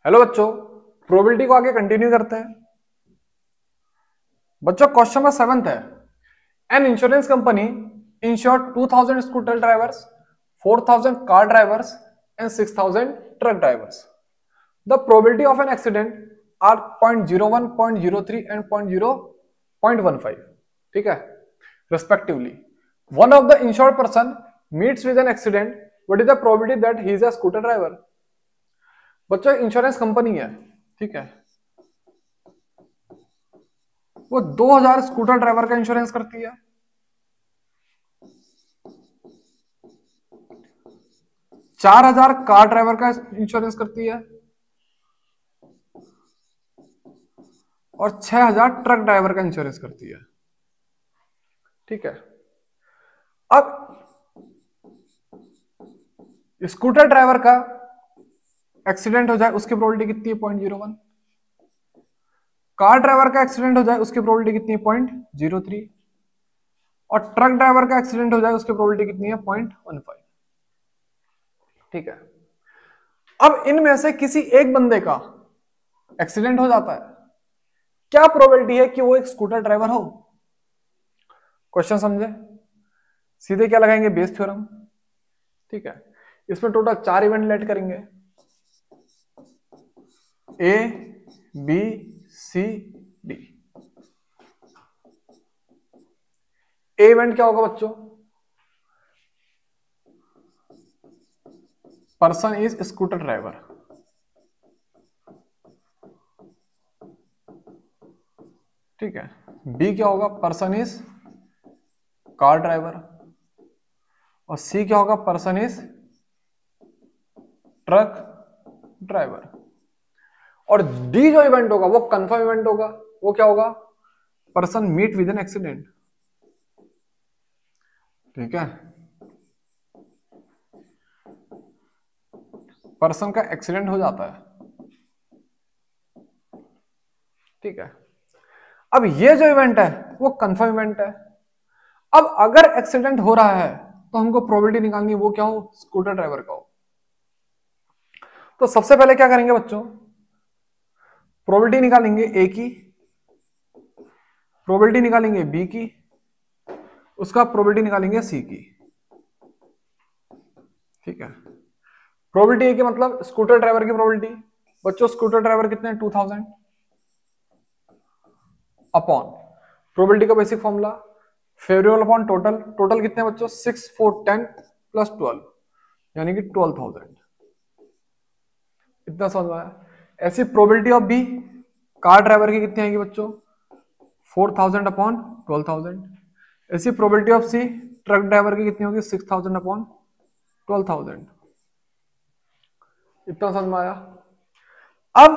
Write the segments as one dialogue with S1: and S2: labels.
S1: Hello बच्चों, probability को आगे कंटिन्यू करते हैं। बच्चों क्वेश्चन नंबर 7 है, an insurance company insured 2000 scooter drivers, 4000 car drivers and 6000 truck drivers. The probability of an accident are 0.01, 0.03 and 0.15, ठीक है, respectively. One of the insured person meets with an accident, what is the probability that he is a scooter driver. बच्चों insurance company है, ठीक है, वो 2000 scooter driver का insurance करती है, 4000 कार ड्राइवर का इंश्योरेंस करती है और 6000 ट्रक ड्राइवर का इंश्योरेंस करती है, ठीक है। अब स्कूटर ड्राइवर का एक्सीडेंट हो जाए उसकी प्रोबेबिलिटी कितनी है? 0.01। कार ड्राइवर का एक्सीडेंट हो जाए उसकी प्रोबेबिलिटी कितनी है? 0.03। और ट्रक ड्राइवर का एक्सीडेंट हो जाए उसकी प्रोबेबिलिटी कितनी है? 0.15, ठीक है। अब इनमें से किसी एक बंदे का एक्सीडेंट हो जाता है, क्या प्रोबेबिलिटी है कि वो एक स्कूटर ड्राइवर हो? क्वेश्चन समझे? सीधे क्या लगाएंगे? बेस थ्योरम, ठीक है। इसमें टोटल 4 इवेंट लेट करेंगे, A B C D. A event क्या होगा बच्चों? पर्सन इज स्कूटर ड्राइवर, ठीक है। बी क्या होगा? Person is car driver. और सी क्या होगा? Person is truck driver. और डी जो इवेंट होगा वो कंफर्म इवेंट होगा, वो क्या होगा? Person meet with an accident, ठीक है। पर्सन का एक्सीडेंट हो जाता है, ठीक है। अब ये जो इवेंट है वो कंफर्म इवेंट है। अब अगर एक्सीडेंट हो रहा है तो हमको प्रोबेबिलिटी निकालनी है, वो क्या हो? स्कूटर ड्राइवर का हो। तो सबसे पहले क्या करेंगे बच्चों? प्रोबेबिलिटी निकालेंगे ए की, प्रोबेबिलिटी निकालेंगे बी की, उसका प्रोबेबिलिटी निकालेंगे सी की, ठीक है। प्रोबेबिलिटी ए की मतलब स्कूटर ड्राइवर की प्रोबेबिलिटी। बच्चों स्कूटर ड्राइवर कितने हैं? 2000 अपॉन प्रोबेबिलिटी का basic formula favourable upon total. Total कितने बच्चों? 6, 4, 10 प्लस 12, यानी कि 12000। इतना समझ में आया? ऐसी probability of B car driver की कितनी आएगी बच्चों? 4000 अपॉन 12000। ऐसी probability of C truck driver की कितनी होगी? 6000 अपॉन 12000। इतना समझ में आया? अब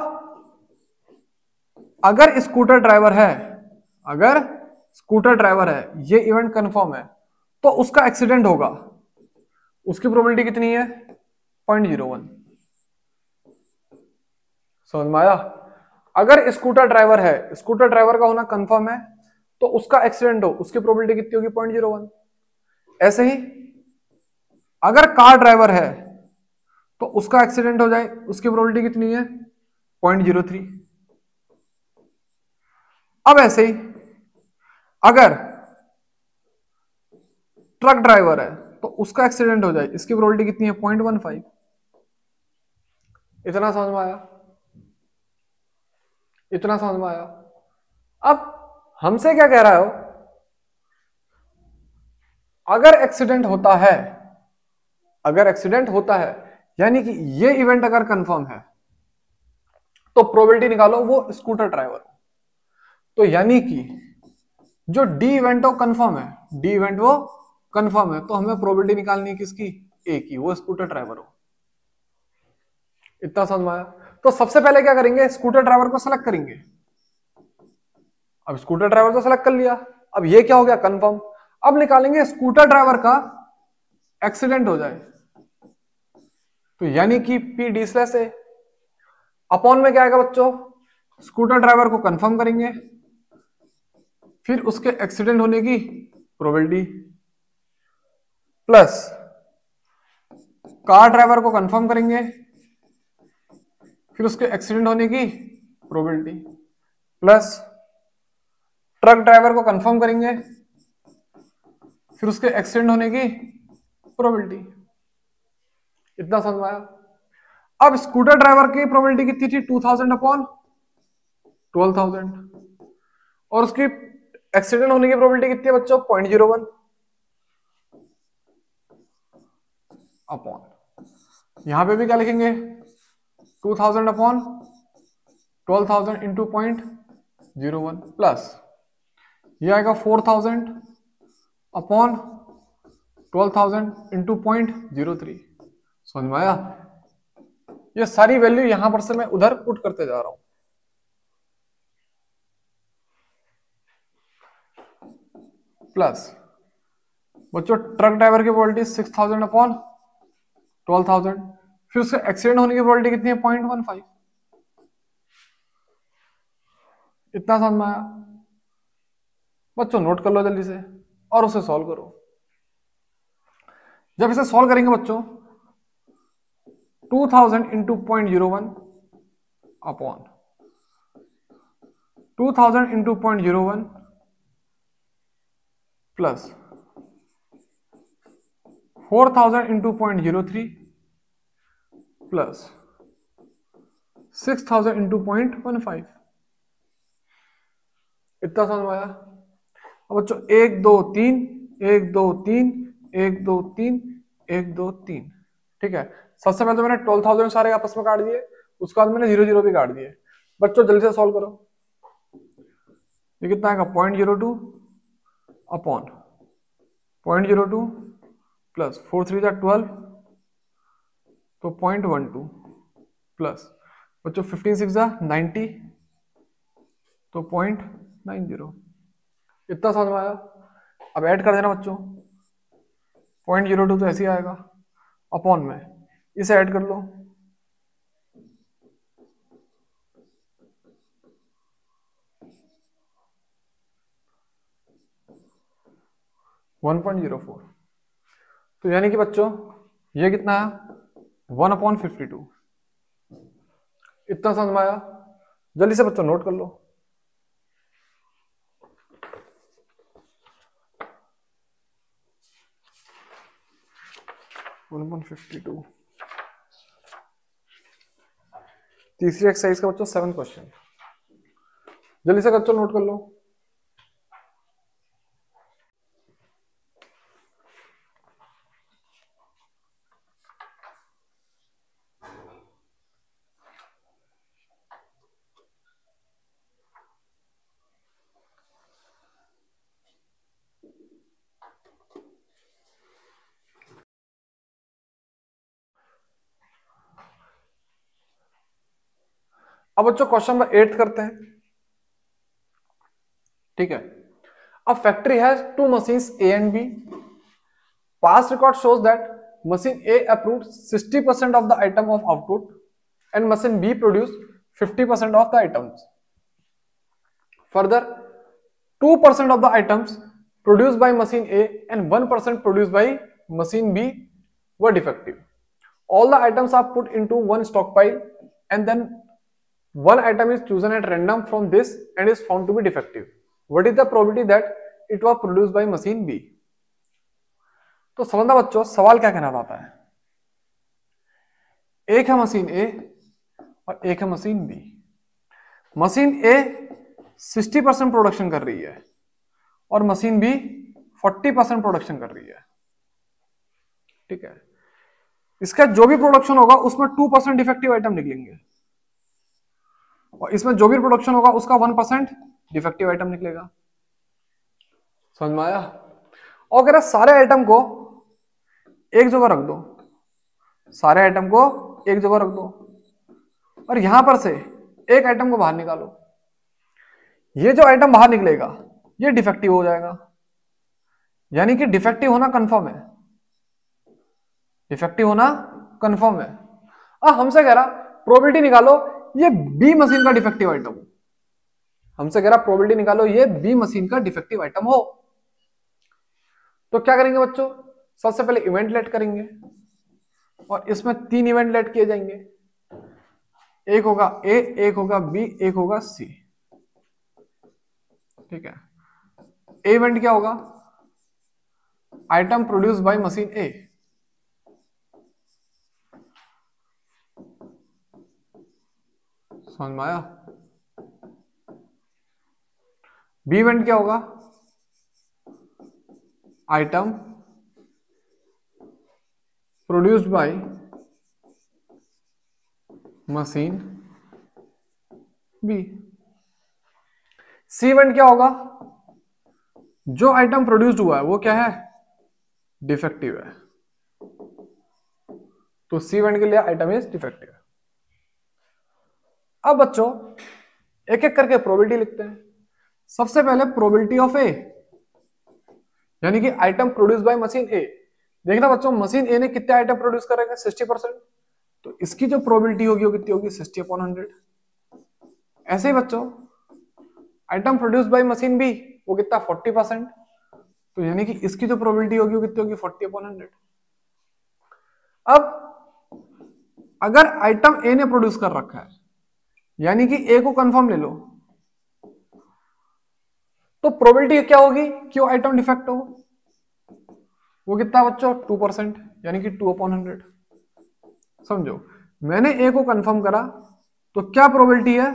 S1: अगर स्कूटर ड्राइवर है, अगर स्कूटर ड्राइवर है, ये इवेंट कंफर्म है, तो उसका एक्सीडेंट होगा, उसकी प्रोबेबिलिटी कितनी है? 0.01। समझ में आया? अगर स्कूटर ड्राइवर है, स्कूटर ड्राइवर का होना कंफर्म है, तो उसका एक्सीडेंट हो, उसकी प्रोबेबिलिटी कितनी होगी? 0.01। ऐसे ही अगर कार ड्राइवर है तो उसका एक्सीडेंट हो जाए, उसकी प्रोबेबिलिटी कितनी है? 0.03। अब ऐसे ही अगर ट्रक ड्राइवर है तो उसका एक्सीडेंट हो जाए, इसकी प्रोबेबिलिटी कितनी है? 0.15। इतना समझ में आया? इतना समझ में आया? अब हमसे क्या कह रहा हो? अगर एक्सीडेंट होता है, अगर एक्सीडेंट होता है, यानी कि ये इवेंट अगर कंफर्म है, तो प्रोबेबिलिटी निकालो वो स्कूटर ड्राइवर हो। तो यानी कि जो डी इवेंट हो कंफर्म है, डी इवेंट वो कंफर्म है, तो हमें प्रोबेबिलिटी निकालनी है किसकी? ए की, वो स्कूटर ड्राइवर हो। इतना समझ में आया? तो सबसे पहले क्या करेंगे? स्कूटर ड्राइवर को सेलेक्ट करेंगे। अब स्कूटर ड्राइवर तो सेलेक्ट कर लिया, अब ये क्या हो गया? कंफर्म। अब निकालेंगे स्कूटर ड्राइवर का एक्सीडेंट हो जाए, तो यानी कि P D slash A upon में क्या आएगा बच्चों? स्कूटर ड्राइवर को कंफर्म करेंगे, फिर उसके एक्सीडेंट होने की प्रोबेबिलिटी, प्लस कार ड्राइवर को कंफर्म करेंगे, फिर उसके एक्सीडेंट होने की प्रोबेबिलिटी प्लस ट्रक ड्राइवर को कंफर्म करेंगे, फिर उसके एक्सीडेंट होने की प्रोबेबिलिटी। इतना समझ में आया? अब स्कूटर ड्राइवर की प्रोबेबिलिटी कितनी थी? 2000 अपॉन 12,000। और उसकी एक्सीडेंट होने की प्रोबेबिलिटी कितनी है बच्चों? 0.01 अपॉन, यहां पे भी क्या लिखेंगे? 2000 अपॉन 12,000 इंटू 0.01 प्लस ये आएगा 4000 अपॉन 12,000 इंटू 0.03। समझ में आया? ये सारी वैल्यू यहां पर से मैं उधर पुट करते जा रहा हूं। प्लस बच्चों ट्रक ड्राइवर की प्रोबेबिलिटी 6000 अपॉन 12,000, फिर उसके एक्सीडेंट होने की प्रोबेबिलिटी कितनी है? 0.15। इतना समझ में आया? बच्चों नोट कर लो जल्दी से और उसे सॉल्व करो। जब इसे सॉल्व करेंगे बच्चों 2000 into 0.01 upon 2000 into 0.01 plus 4000 into 0.03 plus 6000 into 0.15। इतना समझ में आया? अब बच्चों 1 2 3 1 2 3 1 2 3 1 2 3, ठीक है। सबसे पहले तो मैंने 12,000 सारे आपस में काट दिए, उसके बाद मैंने 0 0 भी काट दिए। बच्चों जल्दी से सॉल्व करो। ये कितना आएगा? 0.02 अपॉन 0.02 प्लस 4 3 12 तो 0.12 प्लस बच्चों 15 6 90 तो 0.90। इतना समझ में आया? अब ऐड कर देना बच्चों, 0.02 तो ऐसे ही आएगा अपॉन में इसे ऐड कर लो 1.04। तो यानी कि बच्चों ये कितना है? 1/52। इतना समझ में आया? जल्दी से बच्चों नोट कर लो। तीसरी एक्सरसाइज का बच्चों 7 क्वेश्चन, जल्दी से बच्चों नोट कर लो। अब बच्चों क्वेश्चन नंबर 8 करते हैं, ठीक है। अब factory has 2 machines A and B. Past record shows that machine A approved 60% of the item of output and machine B produced 50% of the items. Further, 2% of the items produced by machine A and 1% produced by machine B were defective. All the items are put into one stockpile and then one item is chosen at random from this and is found to be defective. What is the probability that it was produced by machine B? तो समझना बच्चों सवाल क्या कहना चाहता है। एक है मशीन ए और एक है मशीन बी। मशीन ए 60% प्रोडक्शन कर रही है और मशीन बी 40% प्रोडक्शन कर रही है, ठीक है। इसका जो भी प्रोडक्शन होगा उसमें 2% डिफेक्टिव आइटम निकलेंगे और इसमें जो भी प्रोडक्शन होगा उसका 1% डिफेक्टिव आइटम निकलेगा। समझ में आया? और अगर सारे आइटम को एक जगह रख दो, सारे आइटम को एक जगह रख दो और यहां पर से एक आइटम को बाहर निकालो, ये जो आइटम बाहर निकलेगा ये डिफेक्टिव हो जाएगा, यानी कि डिफेक्टिव होना कंफर्म है, डिफेक्टिव होना कंफर्म है। अब हमसे कह रहा प्रोबेबिलिटी निकालो ये बी मशीन का डिफेक्टिव आइटम, हमसे कह रहा प्रोबेबिलिटी निकालो ये बी मशीन का डिफेक्टिव आइटम हो। तो क्या करेंगे बच्चों? सबसे पहले इवेंट लेट करेंगे और इसमें 3 इवेंट लेट किए जाएंगे। एक होगा ए, एक होगा बी, एक होगा सी। ठीक है, ए इवेंट क्या होगा? Item produce by machine A. समझ में आया? बी इवेंट क्या होगा? Item produced by machine B. C event क्या होगा? जो आइटम प्रोड्यूस्ड हुआ है वो क्या है? डिफेक्टिव है। तो सी इवेंट के लिए आइटम इज डिफेक्टिव। अब बच्चों एक एक करके प्रोबेबिलिटी लिखते हैं। सबसे पहले प्रोबेबिलिटी ऑफ ए, यानी कि आइटम प्रोड्यूस बाय मशीन ए। देखना बच्चों, मशीन ए ने कितने आइटम प्रोड्यूस करेंगे? 60%। तो इसकी जो प्रोबेबिलिटी होगी वो कितनी होगी? 60/100। ऐसे ही बच्चों item produce by machine B, वो कितना? 40%। तो यानी कि इसकी जो प्रोबेबिलिटी होगी वो कितनी होगी? 40/100। अब अगर आइटम ए ने प्रोड्यूस कर रखा है, यानी कि ए को कंफर्म ले लो, तो प्रोबेबिलिटी क्या होगी कि वो आइटम डिफेक्ट हो? वो कितना बच्चों? 2%, यानी कि 2/100। समझो, मैंने ए को कंफर्म करा, तो क्या प्रोबेबिलिटी है?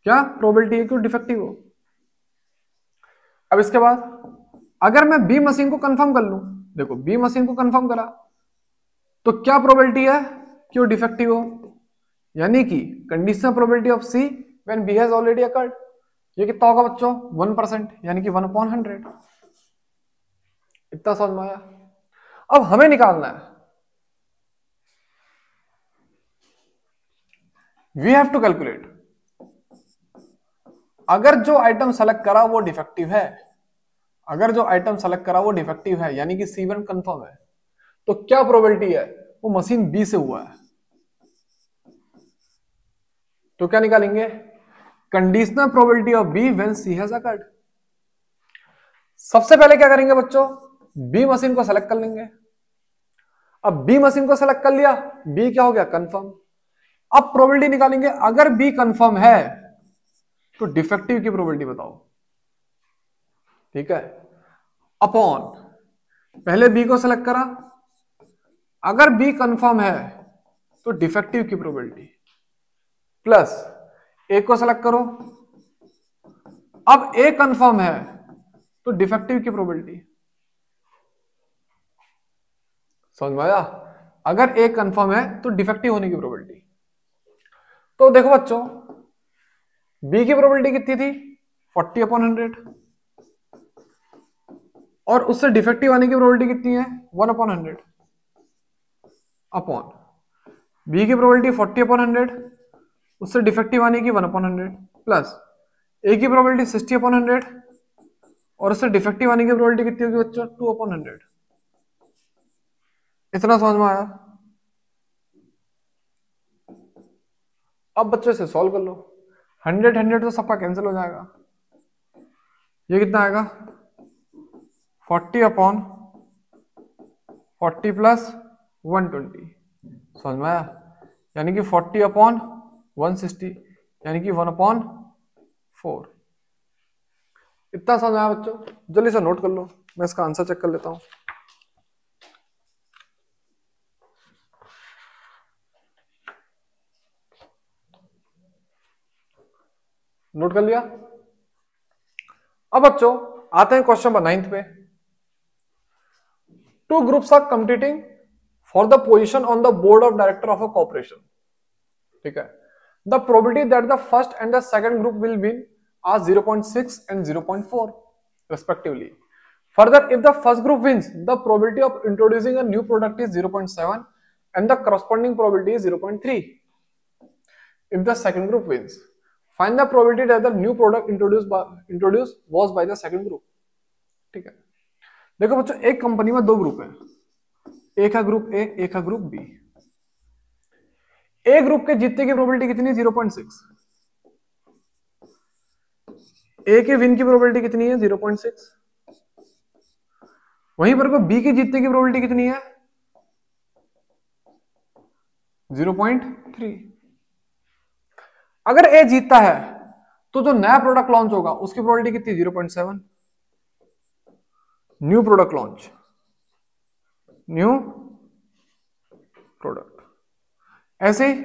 S1: क्या प्रोबेबिलिटी है कि वो डिफेक्टिव हो? अब इसके बाद अगर मैं बी मशीन को कंफर्म कर लूं, देखो बी मशीन को कंफर्म करा, तो क्या प्रोबेबिलिटी है कि वो डिफेक्टिव हो? यानी कि conditional probability of C when B has already occurred, ये कितना होगा बच्चों? 1%, यानी कि 1/100। इतना समझ में आया? अब हमें निकालना है, वी हैव टू कैलकुलेट, अगर जो आइटम सेलेक्ट करा वो डिफेक्टिव है, अगर जो आइटम सेलेक्ट करा वो डिफेक्टिव है, यानी कि C1 कंफर्म है, तो क्या प्रोबेबिलिटी है? वो मशीन बी से हुआ है। तो क्या निकालेंगे? Conditional probability of B when C has occurred. सबसे पहले क्या करेंगे बच्चों? बी मशीन को सेलेक्ट कर लेंगे। अब बी मशीन को सेलेक्ट कर लिया, बी क्या हो गया? कंफर्म। अब प्रोबेबिलिटी निकालेंगे, अगर बी कंफर्म है तो डिफेक्टिव की प्रोबेबिलिटी बताओ। ठीक है, अपॉन पहले बी को सेलेक्ट करा, अगर बी कंफर्म है तो डिफेक्टिव की प्रोबेबिलिटी, प्लस ए को सेलेक्ट करो, अब ए कंफर्म है तो डिफेक्टिव की प्रोबेबिलिटी। समझ में आया? अगर ए कंफर्म है तो डिफेक्टिव होने की प्रोबेबिलिटी। तो देखो बच्चों, बी की प्रोबेबिलिटी कितनी थी? 40/100, और उससे डिफेक्टिव आने की प्रोबेबिलिटी कितनी है? 1/100। अपॉन बी की प्रोबेबिलिटी 40/100, उससे डिफेक्टिव आने की 1/100, प्लस ए की प्रोबेबिलिटी 60/100, और उससे डिफेक्टिव आने की प्रोबेबिलिटी कितनी होगी बच्चों? 2/100। इतना समझ में आया? अब बच्चों से सॉल्व कर लो। 100 तो सबका कैंसिल हो जाएगा। ये कितना आएगा? 40/40 प्लस 120। समझ में आया? यानी कि 40/160, यानी कि 1/4। इतना समझ आया बच्चों? जल्दी से नोट कर लो, मैं इसका आंसर चेक कर लेता हूं। नोट कर लिया? अब बच्चों आते हैं क्वेश्चन नंबर 9 पे। Two groups are competing for the position on the board of director of a corporation. ठीक है, the probability that the first and the second group will win are 0.6 and 0.4 respectively. Further, if the first group wins, the probability of introducing a new product is 0.7 and the corresponding probability is 0.3. If the second group wins, find the probability that the new product introduced was by the second group. ठीक है, देखो बच्चों, एक company में दो group है, एक है ग्रुप ए, एक है ग्रुप बी। ए ग्रुप के जीतने की प्रोबेबिलिटी कितनी है? 0.6। ए के विन की प्रोबेबिलिटी कितनी है? 0.6। वहीं पर को बी की जीतने की प्रोबेबिलिटी कितनी है? 0.3। अगर ए जीतता है तो जो नया प्रोडक्ट लॉन्च होगा उसकी प्रोबेबिलिटी कितनी, 0.7। New product launch, new product. ऐसे ही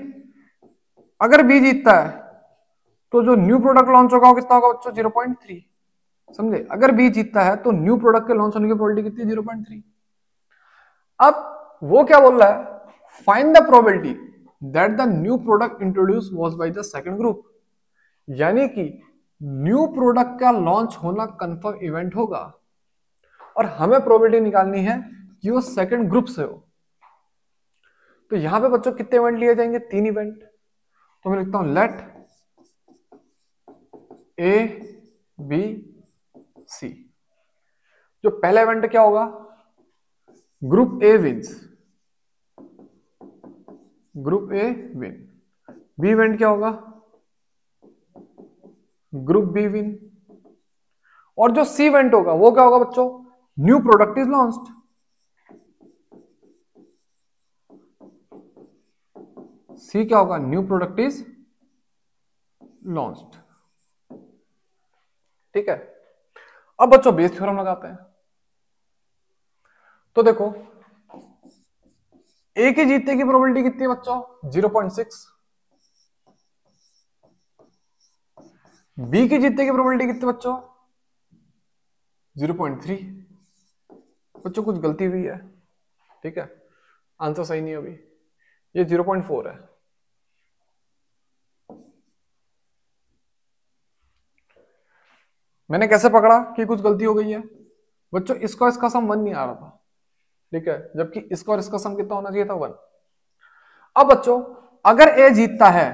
S1: अगर बी जीतता है तो जो न्यू प्रोडक्ट लॉन्च होगा वो कितना होगा बच्चों, 0.3। समझे, अगर बी जीतता है तो न्यू प्रोडक्ट के लॉन्च होने की प्रोबेबिलिटी कितनी, 0.3। अब वो क्या बोल रहा है, find the probability that the new product introduce was by the second group. यानी कि न्यू प्रोडक्ट का लॉन्च होना कंफर्म इवेंट होगा और हमें प्रोबेबिलिटी निकालनी है कि वो सेकंड ग्रुप से हो। तो यहां पे बच्चों कितने इवेंट लिए जाएंगे, 3 इवेंट। तो मैं लिखता हूं लेट ए बी सी। जो पहला इवेंट क्या होगा, group A wins, group A win. B event क्या होगा, ग्रुप बी विन। और जो सी इवेंट होगा वो क्या होगा बच्चों, न्यू प्रोडक्ट इज लॉन्च्ड। सी क्या होगा, न्यू प्रोडक्ट इज लॉन्च्ड। ठीक है, अब बच्चों बेस थ्योरम लगाते हैं। तो देखो ए के जीतने की प्रोबेबिलिटी कितनी है बच्चों, 0.6। बी की जीतने की प्रोबेबिलिटी कितनी बच्चों, 0.3। बच्चों कुछ गलती हुई है, ठीक है, आंसर सही नहीं है अभी, ये 0.4 है। मैंने कैसे पकड़ा कि कुछ गलती हो गई है बच्चों, इसका सम 1 नहीं आ रहा था, ठीक है, जबकि इसका और इसका सम कितना होना चाहिए था, 1। अब बच्चों अगर ए जीतता है,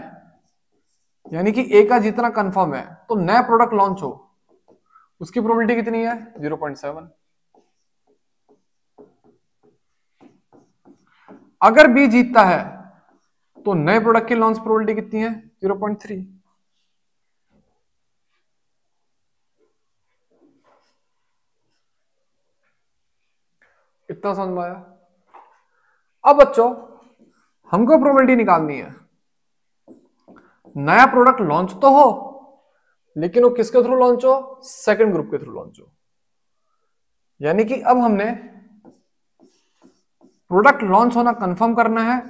S1: यानी कि ए का जीतना कंफर्म है, तो नया प्रोडक्ट लॉन्च हो उसकी प्रोबेबिलिटी कितनी है, 0.7। अगर बी जीतता है तो नए प्रोडक्ट की लॉन्च प्रोबेबिलिटी कितनी है, 0.3। इतना समझ में आया। अब बच्चों हमको प्रोबेबिलिटी निकालनी है, नया प्रोडक्ट लॉन्च तो हो लेकिन वो किसके थ्रू लॉन्च हो, सेकंड ग्रुप के थ्रू लॉन्च हो। यानी कि अब हमने प्रोडक्ट लॉन्च होना कंफर्म करना है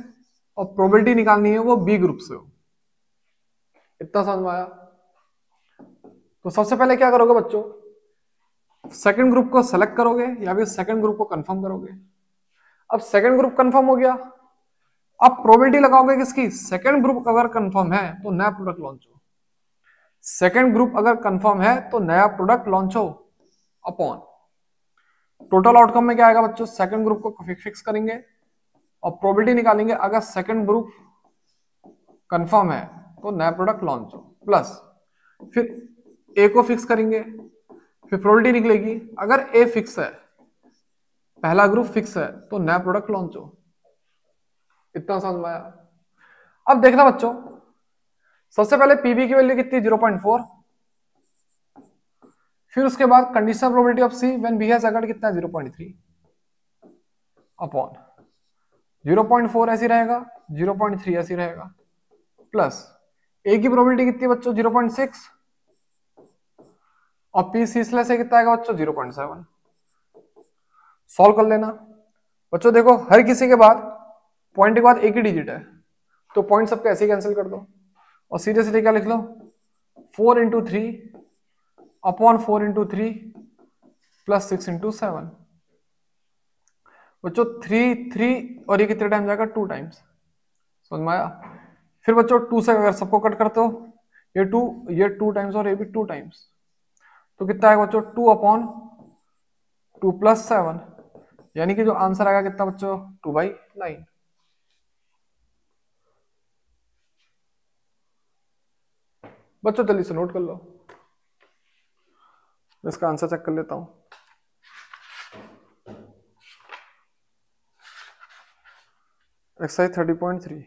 S1: और प्रोबेबिलिटी निकालनी है वो बी ग्रुप से हो। इतना समझ में आया। तो सबसे पहले क्या करोगे बच्चों, सेकंड ग्रुप को सेलेक्ट करोगे या फिर सेकंड ग्रुप को कंफर्म करोगे। अब सेकंड ग्रुप कंफर्म हो गया, अब प्रोबेबिलिटी लगाओगे किसकी, सेकंड ग्रुप अगर कंफर्म है तो नया प्रोडक्ट लॉन्च हो। सेकंड ग्रुप अगर कंफर्म है तो नया प्रोडक्ट लॉन्च हो अपॉन टोटल आउटकम में क्या आएगा बच्चों, सेकंड ग्रुप को फिक्स करेंगे और प्रोबेबिलिटी निकालेंगे, अगर सेकंड ग्रुप कंफर्म है तो नया प्रोडक्ट लॉन्च हो, प्लस फिर ए को फिक्स करेंगे, फिर प्रोबेबिलिटी निकलेगी, अगर ए फिक्स है, पहला ग्रुप फिक्स है, तो नया प्रोडक्ट लॉन्च हो। इतना समझ में आया। अब देखना बच्चों, सबसे पहले पीबी की वैल्यू कितनी, 0.4। फिर उसके बाद conditional probability of C when B has occurred कितना है, 0.3 अपॉन 0.4 ऐसी रहेगा, 0.3 ऐसी रहेगा, प्लस ए की प्रोबेबिलिटी कितनी है बच्चों, 0.6 और पी सी स्लैश से कितना आएगा बच्चों, 0.7। सॉल्व कर लेना बच्चों। देखो हर किसी के बाद पॉइंट के बाद एक ही डिजिट है, तो पॉइंट सबके ऐसे ही कैंसिल कर दो और सीधे सीधे क्या लिख लो, 4 into 3 upon 4 into 3 plus 6 into 7। बच्चों 3 और ये कितने टाइम जाएगा, 2 टाइम्स। समझ में आया। फिर बच्चों 2 से अगर सबको कट करते हो, ये 2 टाइम्स और ये भी 2 टाइम्स, तो कितना आएगा बच्चों, 2 अपॉन 2 प्लस 7, यानी कि जो आंसर आएगा कितना बच्चों, 2/9। बच्चों जल्दी से नोट कर लो, इसका आंसर चेक कर लेता हूं। Exercise 30.3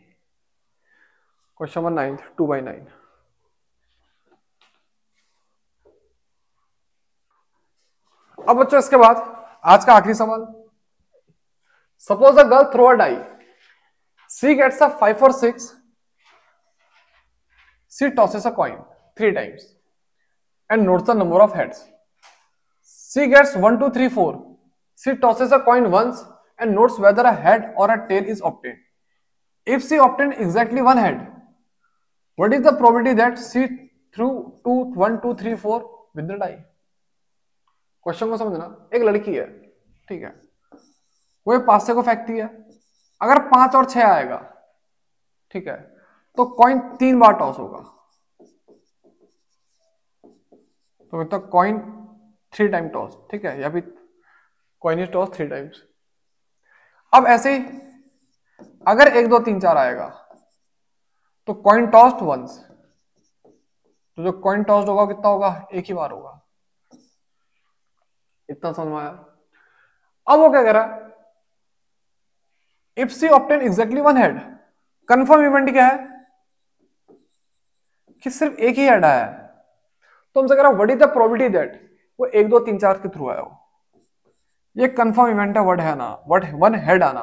S1: question number 9, 2/9। अब बच्चों इसके बाद आज का आखिरी सवाल, suppose a girl throw a die, she gets a 5 और 6, C tosses a coin 3 times and notes the number of heads. C gets 1, 2, 3, 4. C tosses a coin once and notes whether a head or a tail is obtained. If C obtained exactly one head, what is the probability that C threw 1, 2, 3, 4 with the die? Question को समझना, एक लड़की है, ठीक है, वो एक पासे को फेंकती है, अगर 5 और 6 आएगा, ठीक है, तो कॉइन 3 बार टॉस होगा, तो मतलब कॉइन 3 टाइम टॉस, ठीक है, या फिर कॉइन इज टॉस 3 टाइम्स। अब ऐसे ही अगर 1, 2, 3, 4 आएगा तो कॉइन टॉस्ड वंस, तो जो कॉइन टॉस्ड होगा कितना होगा, एक ही बार होगा। इतना समझ में आया? अब वो क्या कह रहा है, if C obtain exactly one head, confirm event क्या है कि सिर्फ एक ही हेड आया है, तो हमसे कह रहा what is the probability that वो 1, 2, 3, 4 के थ्रू आया हो। ये कंफर्म इवेंट है, वर्ड है ना, वर्ड वन हेड आना,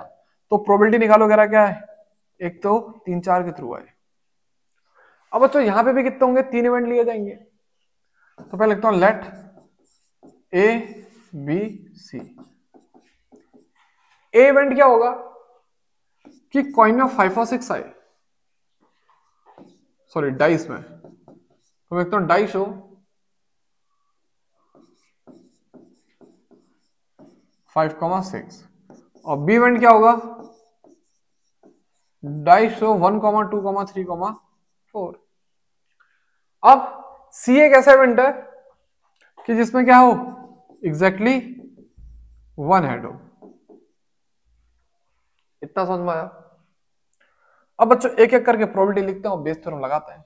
S1: तो प्रोबेबिलिटी निकालो, कह रहा क्या है, 1, 2, 3, 4 के थ्रू आए। अब बच्चों यहां पे भी कितने होंगे, 3 इवेंट लिए जाएंगे, तो पहले लिखता हूं let A B C. A event क्या होगा कि कॉइन में 5 और 6 आए, सॉरी डाइस में, तो लिखता हूं डाई शो 5,6, और बी इवेंट क्या होगा, डाई शो 1, 2, 3, 4। अब सी एक ऐसा इवेंट है कि जिसमें क्या हो, एग्जैक्टली वन हेड हो। इतना समझ में आया? अब बच्चों एक एक करके प्रोबेबिलिटी लिखते हैं और बेस थ्योरम लगाते हैं।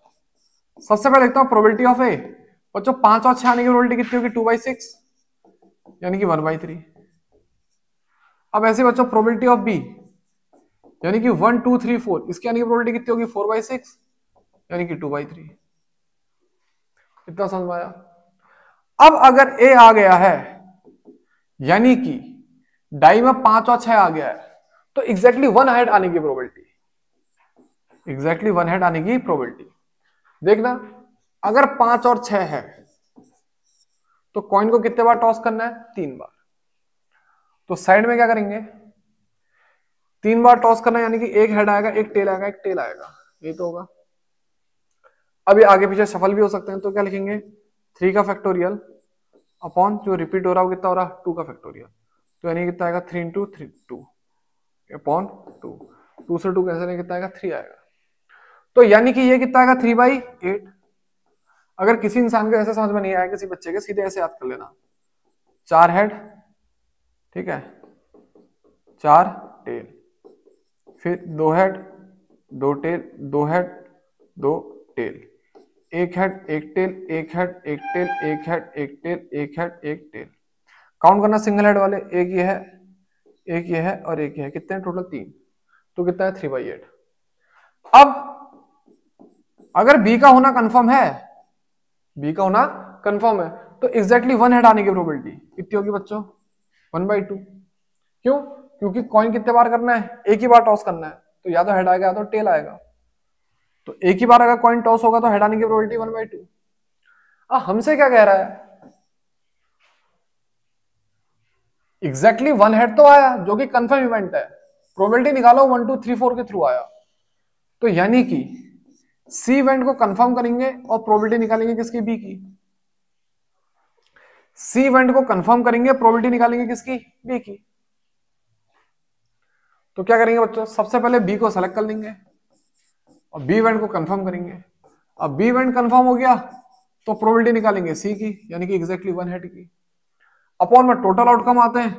S1: सबसे पहले लिखता हूं प्रोबेबिलिटी ऑफ ए, बच्चों 5 और 6 आने की प्रोबेबिलिटी कितनी होगी, 2/6 यानी कि 1/3। अब ऐसे बच्चों प्रोबेबिलिटी ऑफ बी यानी कि 1, 2, 3, 4, इसकी आने की प्रोबेबिलिटी कितनी होगी, 4/6 यानी कि 2/3। इतना समझ में आया? अब अगर ए आ गया है यानी कि डाई में 5 और 6 आ गया है, तो एग्जैक्टली वन हेड आने की प्रोबेबिलिटी, एग्जैक्टली वन हेड आने की प्रोबेबिलिटी देखना, अगर 5 और 6 है तो कॉइन को कितने बार टॉस करना है, 3 बार। तो साइड में क्या करेंगे, 3 बार टॉस करना, यानी कि एक हेड आएगा, एक टेल आएगा, एक टेल आएगा, ये तो होगा। अभी आगे पीछे सफल भी हो सकते हैं, तो क्या लिखेंगे, 3 का फैक्टोरियल अपॉन जो रिपीट हो रहा है कितना हो रहा है, 2 का फैक्टोरियल, तो यानी कितना आएगा 3 इंटू 3 2 अपॉन 2, 2 से 2 कैसे नहीं, कितना आएगा 3 आएगा। तो यानी कि ये कितना आएगा 3/8। अगर किसी इंसान को ऐसे समझ में नहीं आया, किसी बच्चे के, सीधे ऐसे याद कर लेना, 4 हेड, ठीक है, 4 टेल, फिर 2 head 2 tail, 2 head 2 tail, 1 head 1 tail, 1 head 1 tail, 1 head 1 tail, 1 head 1 tail. Count करना सिंगल हेड वाले, एक ये है, एक ये है और एक ये है, कितने टोटल 3, तो कितना है 3/8। अब अगर बी का होना कंफर्म है, बी का होना कंफर्म है, तो एग्जैक्टली वन हेड आने की प्रोबेबिलिटी कितनी होगी बच्चों, 1/2। क्यों, क्योंकि कॉइन कितने बार करना है, एक ही बार टॉस करना है, तो या तो हेड आएगा या तो टेल आएगा, तो एक ही बार अगर कॉइन टॉस होगा तो हेड आने की प्रोबेबिलिटी 1/2। हमसे क्या कह रहा है, एग्जैक्टली वन हेड तो आया जो कि कंफर्म इवेंट है, प्रोबेबिलिटी निकालो 1, 2, 3, 4 के थ्रू आया, तो यानी कि सी इवेंट को कंफर्म करेंगे और प्रोबेबिलिटी निकालेंगे किसकी, बी की। सी इवेंट को कंफर्म करेंगे, प्रोबेबिलिटी निकालेंगे किसकी, बी की। तो क्या करेंगे बच्चों, सबसे पहले बी को सेलेक्ट कर लेंगे और बी इवेंट को कंफर्म करेंगे। अब बी इवेंट कंफर्म हो गया तो प्रोबेबिलिटी निकालेंगे सी की, यानी कि एग्जैक्टली वन हेड की। अपॉन में टोटल आउटकम आते हैं,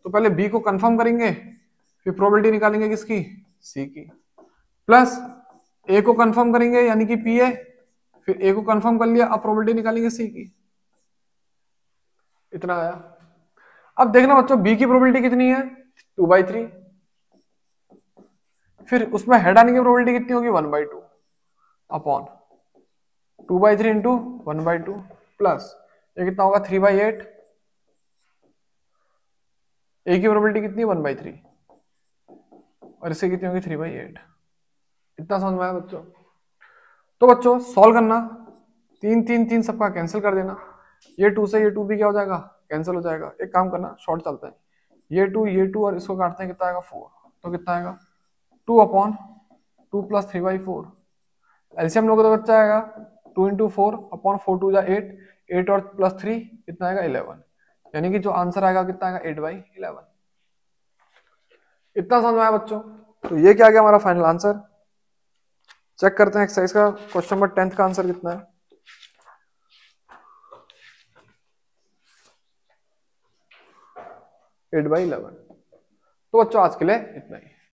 S1: तो पहले बी को कंफर्म करेंगे, फिर प्रोबेबिलिटी निकालेंगे किसकी, सी की, प्लस ए को कंफर्म करेंगे यानी कि पी ए, फिर ए को कंफर्म कर लिया, अब प्रोबेबिलिटी निकालेंगे सी की। इतना आया। अब देखना बच्चों बी की प्रोबेबिलिटी कितनी है, 2/3, फिर उसमें हेड आने की प्रोबेबिलिटी कितनी होगी, 1/2 अपॉन 2/3 इंटू 1/2 प्लस ये कितना होगा 3/8, ए की प्रोबेबिलिटी कितनी, 1/3 और इससे कितनी होगी 3/8। इतना समझ में आया बच्चों? तो बच्चों सॉल्व करना, 3 3 3 सबका कैंसिल कर देना, ये 2 से ये 2 भी क्या हो जाएगा, कैंसिल हो जाएगा। एक काम करना, शॉर्ट चलता है, ये 2 और इसको काटते हैं, कितना आएगा 4, तो कितना आएगा 2/2 प्लस 3/4, एलसीएम लोगे तो बच्चा आएगा 2 इंटू 4/4 2 8, 8 और प्लस 3 कितना आएगा 11, यानी कि जो आंसर आएगा कितना आएगा 8/11। इतना समझ में आया बच्चों? तो ये क्या गया हमारा फाइनल आंसर। चेक करते हैं एक्सरसाइज का क्वेश्चन नंबर 10 का आंसर कितना है। 8/11। तो बच्चों आज के लिए इतना ही।